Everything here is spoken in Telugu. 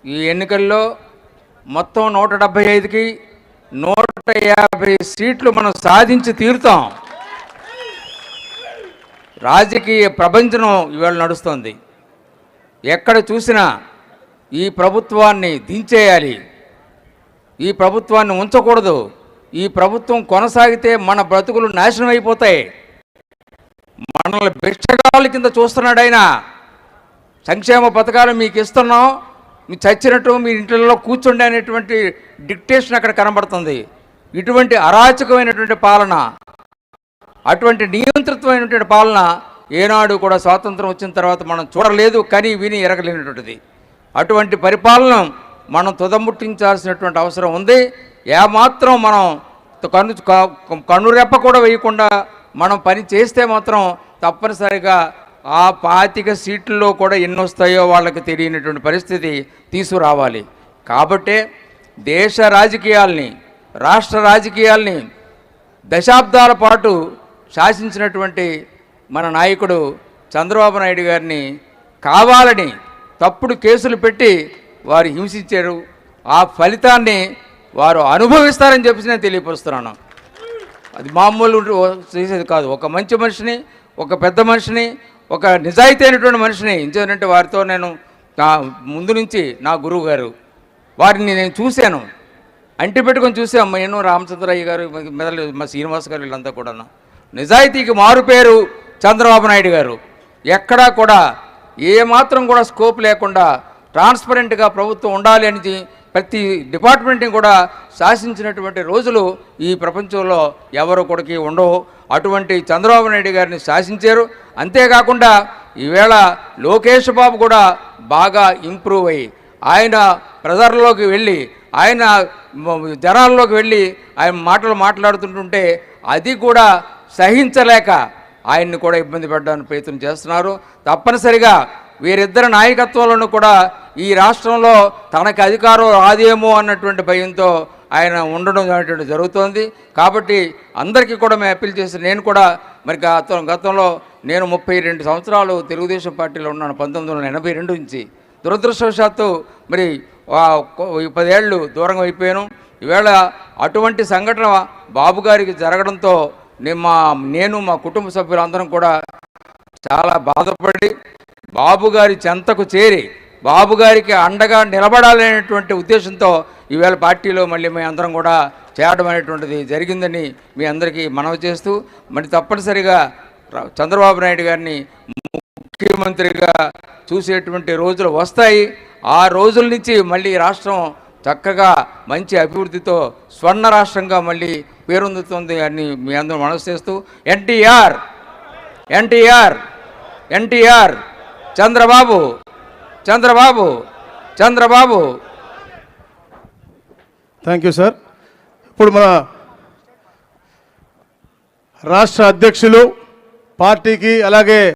ఈ ఎన్నికల్లో మొత్తం 175కి 150 సీట్లు మనం సాధించి తీరుతాం. రాజకీయ ప్రపంచం ఇవాళ నడుస్తుంది. ఎక్కడ చూసినా ఈ ప్రభుత్వాన్ని దించేయాలి, ఈ ప్రభుత్వాన్ని ఉంచకూడదు, ఈ ప్రభుత్వం కొనసాగితే మన బ్రతుకులు నాశనం అయిపోతాయి, మనల్ని భిక్షగాళ్ళ కింద చూస్తున్నాడు ఆయన, సంక్షేమ పథకాలు మీకు ఇస్తున్నాం, మీ చచ్చినట్టు మీ ఇంట్లో కూర్చోండి అనేటువంటి డిక్టేషన్ అక్కడ కనబడుతుంది. ఇటువంటి అరాచకమైనటువంటి పాలన, అటువంటి నియంత్రితమైనటువంటి పాలన ఏనాడు కూడా స్వాతంత్రం వచ్చిన తర్వాత మనం చూడలేదు, కానీ విని ఎరగలేనటువంటిది. అటువంటి పరిపాలన మనం తుదముట్టించాల్సినటువంటి అవసరం ఉంది. ఏమాత్రం మనం కన్నురెప్ప కూడా వేయకుండా మనం పని చేస్తే మాత్రం తప్పనిసరిగా ఆ 25 సీట్లలో కూడా ఎన్ని వస్తాయో వాళ్ళకి తెలియనటువంటి పరిస్థితి తీసుకురావాలి. కాబట్టే దేశ రాజకీయాల్ని, రాష్ట్ర రాజకీయాల్ని దశాబ్దాల పాటు శాసించినటువంటి మన నాయకుడు చంద్రబాబు నాయుడు గారిని కావాలని తప్పుడు కేసులు పెట్టి వారు హింసించారు. ఆ ఫలితాన్ని వారు అనుభవిస్తారని చెప్పేసి నేను తెలియపరుస్తున్నాను. అది మామూలు చేసేది కాదు. ఒక మంచి మనిషిని, ఒక పెద్ద మనిషిని, ఒక నిజాయితీ అయినటువంటి మనిషిని ఎందుకంటే వారితో నేను నా ముందు నుంచి నా గురువు గారు వారిని నేను చూశాను, అంటి పెట్టుకొని చూసాం. నేను రామచంద్రయ్య గారు, మెదలు మా శ్రీనివాస్ గారు, వీళ్ళంతా కూడా నిజాయితీకి మారుపేరు చంద్రబాబు నాయుడు గారు. ఎక్కడా కూడా ఏమాత్రం కూడా స్కోప్ లేకుండా ట్రాన్స్పరెంట్గా ప్రభుత్వం ఉండాలి అని ప్రతి డిపార్ట్మెంట్ని కూడా శాసించినటువంటి రోజులు ఈ ప్రపంచంలో ఎవరు కొడుకు ఉండవు. అటువంటి చంద్రబాబు నాయుడు గారిని శాసించారు. అంతేకాకుండా ఈవేళ లోకేష్ బాబు కూడా బాగా ఇంప్రూవ్ అయ్యి ఆయన ప్రజల్లోకి వెళ్ళి, ఆయన జనాల్లోకి వెళ్ళి ఆయన మాటలు మాట్లాడుతుంటుంటే అది కూడా సహించలేక ఆయన్ని కూడా ఇబ్బంది పెట్టడానికి ప్రయత్నం చేస్తున్నారు. తప్పనిసరిగా వీరిద్దరి నాయకత్వంలోనూ కూడా ఈ రాష్ట్రంలో తనకు అధికారం రాదేమో అన్నటువంటి భయంతో ఆయన ఉండడం అనేటువంటి జరుగుతోంది. కాబట్టి అందరికీ కూడా మేము అప్పీల్ చేసి, నేను కూడా మరి గతంలో నేను 32 సంవత్సరాలు తెలుగుదేశం పార్టీలో ఉన్నాను, 1982 నుంచి. దురదృష్టవశాత్తు మరి 10 ఏళ్ళు దూరంగా అయిపోయాను. ఈవేళ అటువంటి సంఘటన బాబు గారికి జరగడంతో నేను మా కుటుంబ సభ్యులందరం కూడా చాలా బాధపడి బాబు గారి చెంతకు చేరి బాబు గారికి అండగా నిలబడాలనేటువంటి ఉద్దేశంతో ఈవేళ పార్టీలో మళ్ళీ మేము అందరం కూడా చేరడం అనేటువంటిది జరిగిందని మీ అందరికీ మనవి చేస్తూ, మరి తప్పనిసరిగా చంద్రబాబు నాయుడు గారిని ముఖ్యమంత్రిగా చూసేటువంటి రోజులు వస్తాయి. ఆ రోజుల నుంచి మళ్ళీ రాష్ట్రం చక్కగా మంచి అభివృద్ధితో స్వర్ణ రాష్ట్రంగా మళ్ళీ పేరొందుతుంది అని మీ అందరూ మనసు చేస్తూ, NTR NTR NTR Chandrababu Chandrababu Chandrababu. Thank you sir. ఇప్పుడు మన రాష్ట్ర అధ్యక్షులు పార్టీకి అలాగే